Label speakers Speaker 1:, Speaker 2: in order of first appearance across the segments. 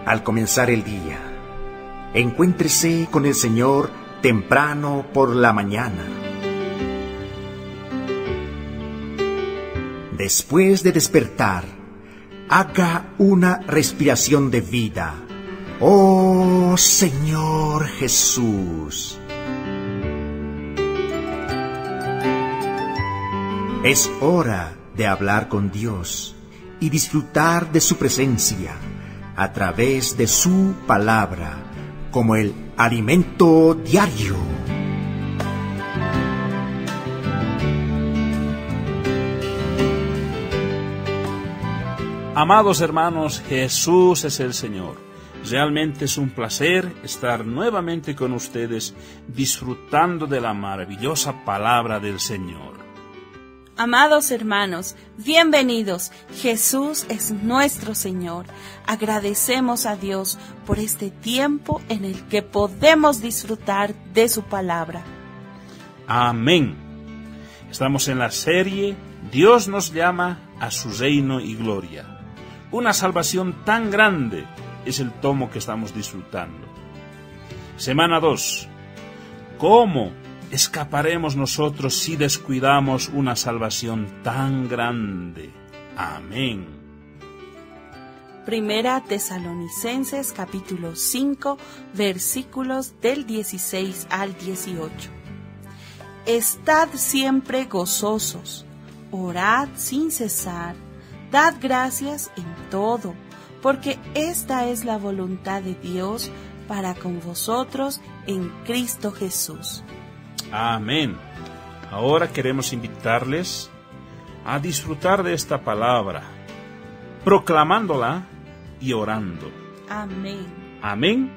Speaker 1: al comenzar el día. Encuéntrese con el Señor temprano por la mañana. Después de despertar, haga una respiración de vida. ¡Oh, Señor Jesús! Es hora de hablar con Dios y disfrutar de su presencia a través de su palabra como el alimento diario.
Speaker 2: Amados hermanos, Jesús es el Señor. Realmente es un placer estar nuevamente con ustedes disfrutando de la maravillosa palabra del Señor.
Speaker 3: Amados hermanos, bienvenidos. Jesús es nuestro Señor. Agradecemos a Dios por este tiempo en el que podemos disfrutar de su palabra.
Speaker 2: Amén. Estamos en la serie Dios nos llama a su reino y gloria. Una salvación tan grande es el tomo que estamos disfrutando. Semana 2. ¿Cómo escaparemos nosotros si descuidamos una salvación tan grande? Amén.
Speaker 3: Primera Tesalonicenses capítulo 5, versículos del 16 al 18. Estad siempre gozosos, orad sin cesar, dad gracias en todo, porque esta es la voluntad de Dios para con vosotros en Cristo Jesús.
Speaker 2: Amén. Ahora queremos invitarles a disfrutar de esta palabra, proclamándola y orando.
Speaker 3: Amén.
Speaker 2: Amén.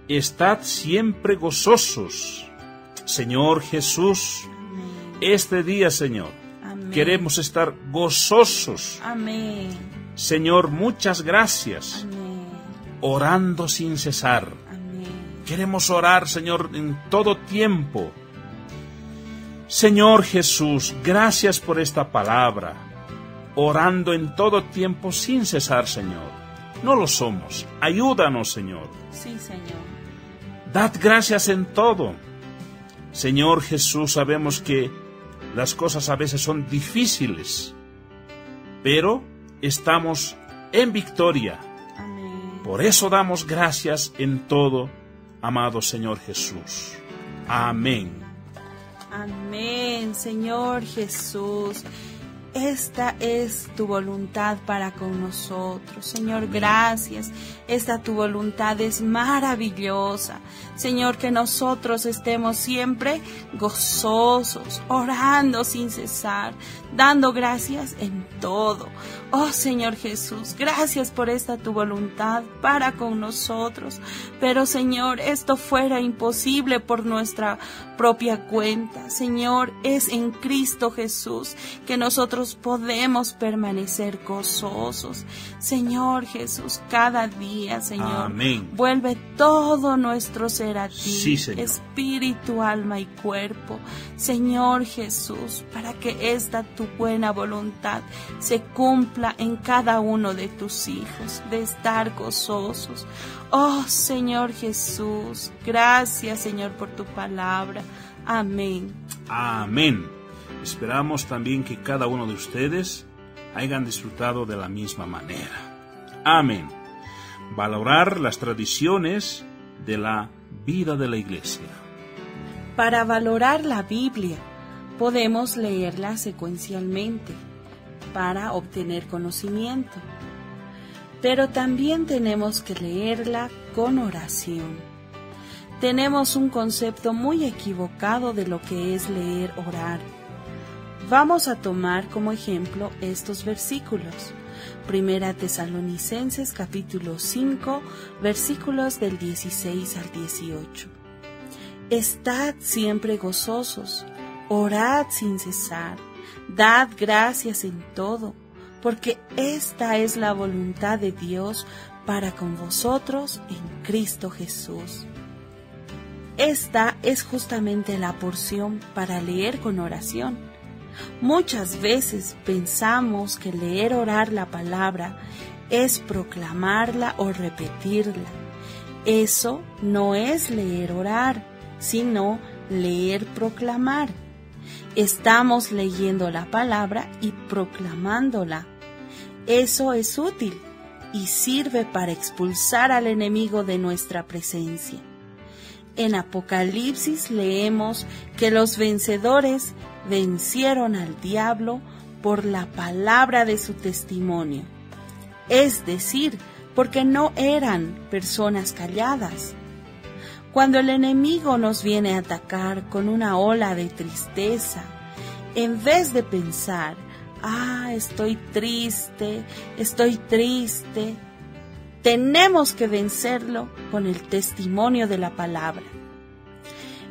Speaker 2: Estad siempre gozosos. Señor Jesús,
Speaker 3: Amén.
Speaker 2: Este día, Señor,
Speaker 3: Amén.
Speaker 2: queremos estar gozosos.
Speaker 3: Amén.
Speaker 2: Señor, muchas gracias.
Speaker 3: Amén.
Speaker 2: Orando sin cesar.
Speaker 3: Amén.
Speaker 2: Queremos orar, Señor, en todo tiempo. Señor Jesús, gracias por esta palabra. Orando en todo tiempo sin cesar, Señor. No lo somos. Ayúdanos, Señor.
Speaker 3: Sí, Señor.
Speaker 2: Dad gracias en todo. Señor Jesús, sabemos que las cosas a veces son difíciles, pero estamos en victoria.
Speaker 3: Amén.
Speaker 2: Por eso damos gracias en todo, amado Señor Jesús. Amén.
Speaker 3: Amén, Señor Jesús. Esta es tu voluntad para con nosotros. Señor, gracias. Esta tu voluntad es maravillosa. Señor, que nosotros estemos siempre gozosos, orando sin cesar, dando gracias en todo. Oh, Señor Jesús, gracias por esta tu voluntad para con nosotros. Pero, Señor, esto fuera imposible por nuestra propia cuenta. Señor, es en Cristo Jesús que nosotros podemos permanecer gozosos. Señor Jesús, cada día, Señor,
Speaker 2: Amén.
Speaker 3: Vuelve todo nuestro ser a ti,
Speaker 2: Sí, Señor.
Speaker 3: espíritu, alma y cuerpo. Señor Jesús, para que esta tu buena voluntad se cumpla en cada uno de tus hijos, de estar gozosos. Oh, Señor Jesús, gracias, Señor, por tu palabra. Amén.
Speaker 2: Amén. Esperamos también que cada uno de ustedes hayan disfrutado de la misma manera. Amén. Valorar las tradiciones de la vida de la iglesia.
Speaker 3: Para valorar la Biblia, podemos leerla secuencialmente para obtener conocimiento. Pero también tenemos que leerla con oración. Tenemos un concepto muy equivocado de lo que es leer, orar. Vamos a tomar como ejemplo estos versículos. Primera Tesalonicenses capítulo 5, versículos del 16 al 18. Estad siempre gozosos, orad sin cesar, dad gracias en todo, porque esta es la voluntad de Dios para con vosotros en Cristo Jesús. Esta es justamente la porción para leer con oración. Muchas veces pensamos que leer, orar la palabra es proclamarla o repetirla. Eso no es leer orar, sino leer proclamar. Estamos leyendo la palabra y proclamándola. Eso es útil y sirve para expulsar al enemigo de nuestra presencia. En Apocalipsis leemos que los vencedores vencieron al diablo por la palabra de su testimonio, es decir, porque no eran personas calladas. Cuando el enemigo nos viene a atacar con una ola de tristeza, en vez de pensar, estoy triste, tenemos que vencerlo con el testimonio de la palabra.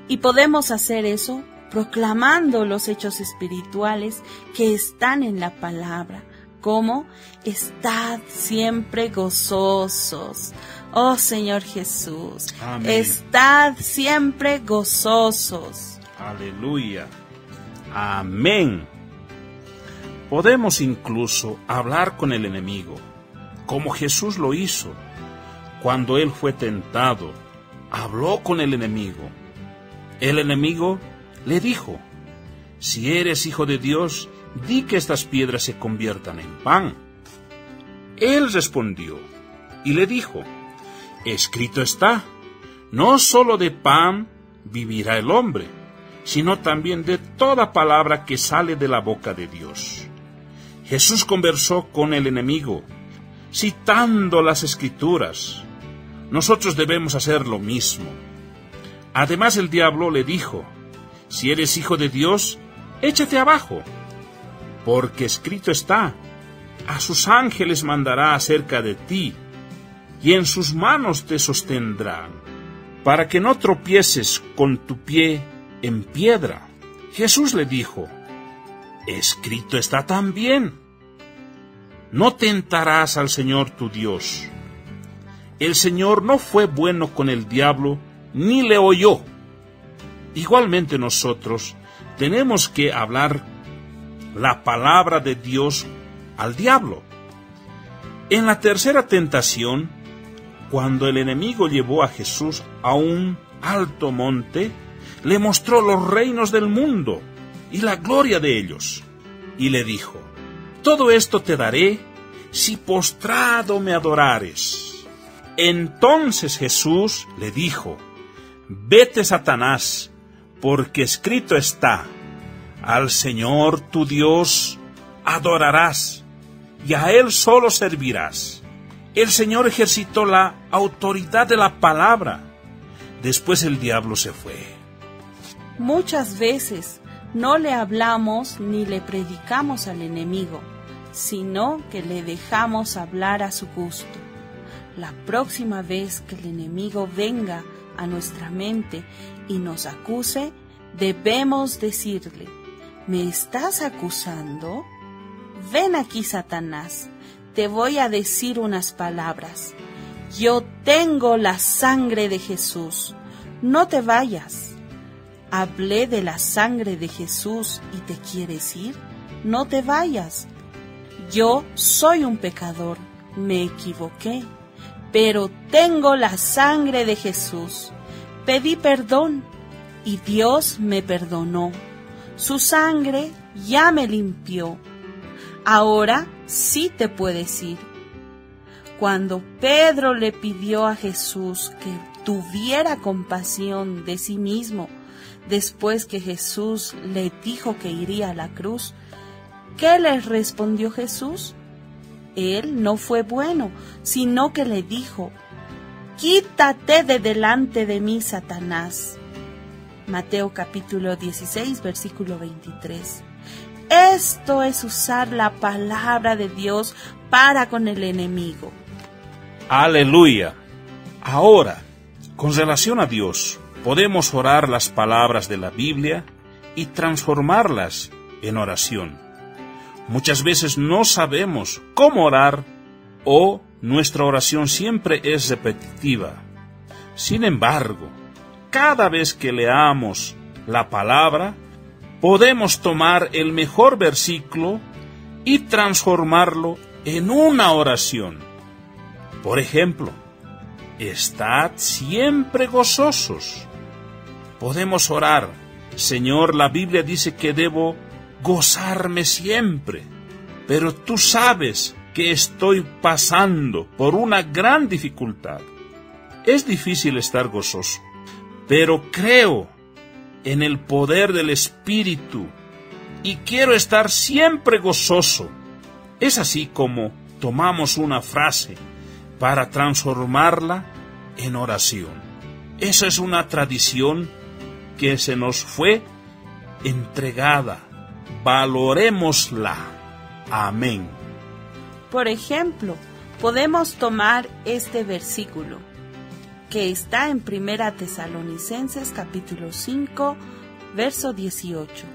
Speaker 3: Y podemos hacer eso proclamando los hechos espirituales que están en la palabra, como estad siempre gozosos. Oh Señor Jesús,
Speaker 2: amén.
Speaker 3: Estad siempre gozosos.
Speaker 2: Aleluya. Amén. Podemos incluso hablar con el enemigo, como Jesús lo hizo. Cuando él fue tentado, habló con el enemigo. El enemigo le dijo, si eres hijo de Dios, di que estas piedras se conviertan en pan. Él respondió y le dijo, escrito está, no solo de pan vivirá el hombre, sino también de toda palabra que sale de la boca de Dios. Jesús conversó con el enemigo, citando las Escrituras. Nosotros debemos hacer lo mismo. Además, el diablo le dijo, si eres hijo de Dios, échate abajo, porque escrito está, a sus ángeles mandará acerca de ti, y en sus manos te sostendrán, para que no tropieces con tu pie en piedra. Jesús le dijo, escrito está también, no tentarás al Señor tu Dios. El Señor no fue bueno con el diablo, ni le oyó. Igualmente nosotros tenemos que hablar la palabra de Dios al diablo. En la tercera tentación, cuando el enemigo llevó a Jesús a un alto monte, le mostró los reinos del mundo y la gloria de ellos, y le dijo, todo esto te daré si postrado me adorares. Entonces Jesús le dijo, vete, Satanás, porque escrito está, al Señor tu Dios adorarás, y a Él solo servirás. El Señor ejercitó la autoridad de la palabra. Después el diablo se fue.
Speaker 3: Muchas veces no le hablamos ni le predicamos al enemigo, sino que le dejamos hablar a su gusto. La próxima vez que el enemigo venga a nuestra mente y nos acuse, debemos decirle, ¿me estás acusando? Ven aquí, Satanás, te voy a decir unas palabras. Yo tengo la sangre de Jesús, no te vayas. Hablé de la sangre de Jesús y te quieres ir, no te vayas. Yo soy un pecador, me equivoqué, pero tengo la sangre de Jesús. Pedí perdón y Dios me perdonó. Su sangre ya me limpió. Ahora sí te puedes ir. Cuando Pedro le pidió a Jesús que tuviera compasión de sí mismo, después que Jesús le dijo que iría a la cruz, ¿qué le respondió Jesús? Él no fue bueno, sino que le dijo, quítate de delante de mí, Satanás. Mateo capítulo 16, versículo 23. Esto es usar la palabra de Dios para con el enemigo.
Speaker 2: Aleluya. Ahora, con relación a Dios, podemos orar las palabras de la Biblia y transformarlas en oración. Muchas veces no sabemos cómo orar o nuestra oración siempre es repetitiva. Sin embargo, cada vez que leamos la palabra, podemos tomar el mejor versículo y transformarlo en una oración. Por ejemplo, estad siempre gozosos. Podemos orar: Señor, la Biblia dice que debo gozarme siempre, pero tú sabes que estoy pasando por una gran dificultad. Es difícil estar gozoso, pero creo en el poder del Espíritu y quiero estar siempre gozoso. Es así como tomamos una frase para transformarla en oración. Esa es una tradición que se nos fue entregada. Valorémosla. Amén.
Speaker 3: Por ejemplo, podemos tomar este versículo que está en 1 Tesalonicenses capítulo 5, verso 18.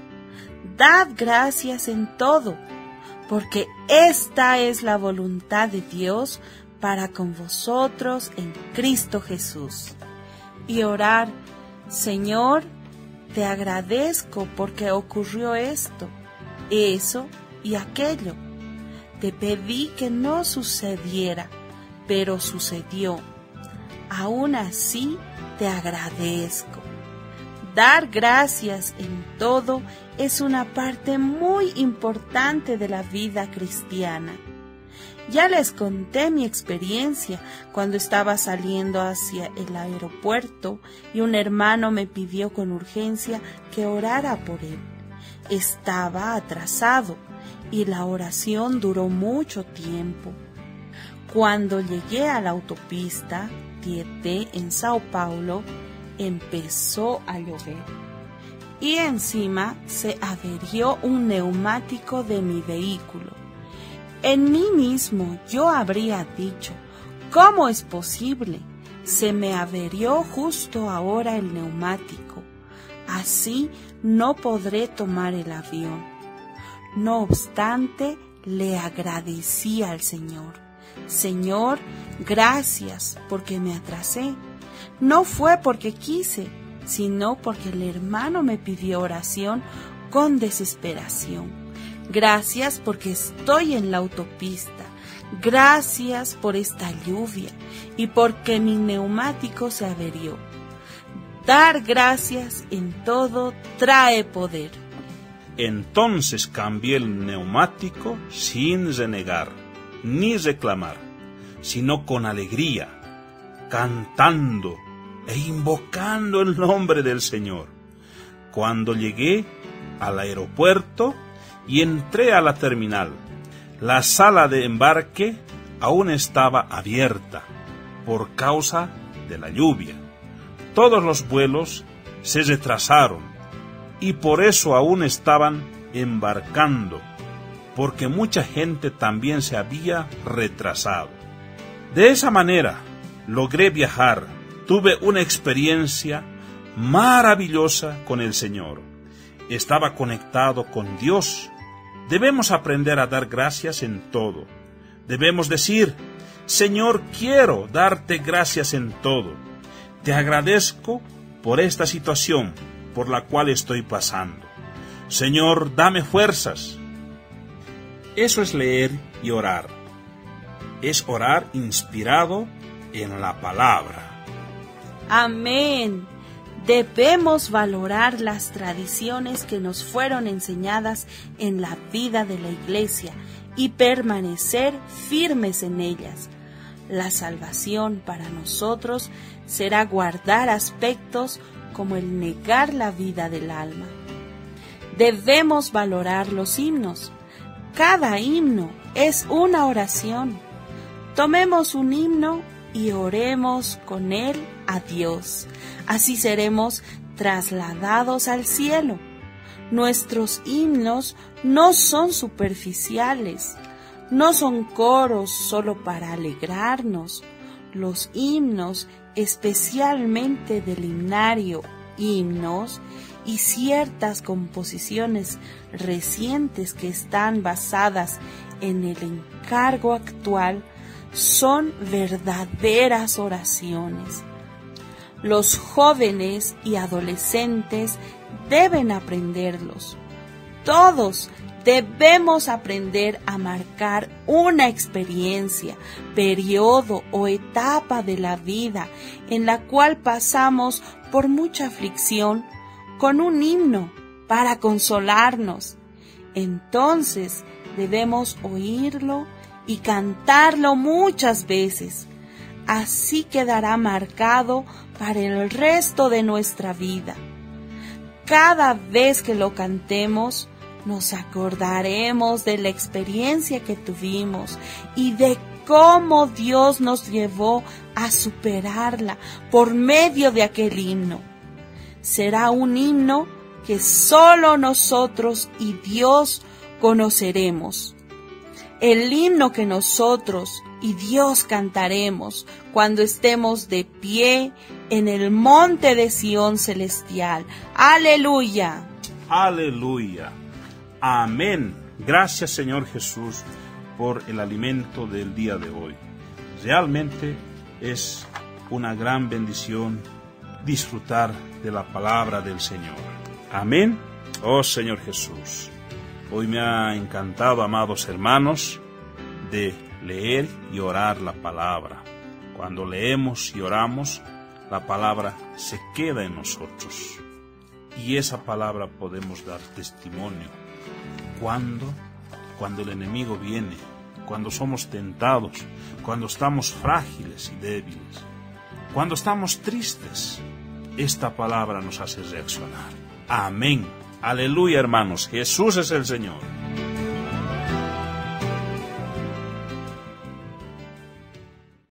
Speaker 3: Dad gracias en todo, porque esta es la voluntad de Dios para con vosotros en Cristo Jesús. Y orar: Señor, te agradezco porque ocurrió esto, eso y aquello. Te pedí que no sucediera, pero sucedió. Aún así te agradezco. Dar gracias en todo es una parte muy importante de la vida cristiana. Ya les conté mi experiencia cuando estaba saliendo hacia el aeropuerto y un hermano me pidió con urgencia que orara por él. Estaba atrasado y la oración duró mucho tiempo. Cuando llegué a la autopista Tietê en Sao Paulo, empezó a llover y encima se averió un neumático de mi vehículo. En mí mismo yo habría dicho: ¿cómo es posible? Se me averió justo ahora el neumático. Así no podré tomar el avión. No obstante, le agradecí al Señor: Señor, gracias porque me atrasé. No fue porque quise, sino porque el hermano me pidió oración con desesperación. Gracias porque estoy en la autopista. Gracias por esta lluvia y porque mi neumático se averió. Dar gracias en todo trae poder.
Speaker 2: Entonces cambié el neumático sin renegar ni reclamar, sino con alegría, cantando e invocando el nombre del Señor. Cuando llegué al aeropuerto y entré a la terminal, la sala de embarque aún estaba abierta por causa de la lluvia. Todos los vuelos se retrasaron y por eso aún estaban embarcando, porque mucha gente también se había retrasado. De esa manera logré viajar. Tuve una experiencia maravillosa con el Señor. Estaba conectado con Dios. Debemos aprender a dar gracias en todo. Debemos decir: Señor, quiero darte gracias en todo. Te agradezco por esta situación por la cual estoy pasando. Señor, dame fuerzas. Eso es leer y orar. Es orar inspirado en la palabra.
Speaker 3: Amén. Debemos valorar las tradiciones que nos fueron enseñadas en la vida de la iglesia y permanecer firmes en ellas. La salvación para nosotros será guardar aspectos como el negar la vida del alma. Debemos valorar los himnos. Cada himno es una oración. Tomemos un himno y oremos con él a Dios. Así seremos trasladados al cielo. Nuestros himnos no son superficiales, no son coros solo para alegrarnos. Los himnos, especialmente del himnario Himnos y ciertas composiciones recientes que están basadas en el encargo actual, son verdaderas oraciones. Los jóvenes y adolescentes deben aprenderlos. Todos Debemos aprender a marcar una experiencia, periodo o etapa de la vida en la cual pasamos por mucha aflicción con un himno para consolarnos. Entonces debemos oírlo y cantarlo muchas veces. Así quedará marcado para el resto de nuestra vida. Cada vez que lo cantemos, nos acordaremos de la experiencia que tuvimos y de cómo Dios nos llevó a superarla por medio de aquel himno. Será un himno que solo nosotros y Dios conoceremos. El himno que nosotros y Dios cantaremos cuando estemos de pie en el monte de Sión celestial. ¡Aleluya!
Speaker 2: ¡Aleluya! Amén. Gracias, Señor Jesús, por el alimento del día de hoy. Realmente es una gran bendición disfrutar de la palabra del Señor. Amén. Oh Señor Jesús, hoy me ha encantado, amados hermanos, de leer y orar la palabra. Cuando leemos y oramos, la palabra se queda en nosotros. Y esa palabra podemos dar testimonio. Cuando el enemigo viene, cuando somos tentados, cuando estamos frágiles y débiles, cuando estamos tristes, esta palabra nos hace reaccionar. Amén. Aleluya, hermanos. Jesús es el Señor.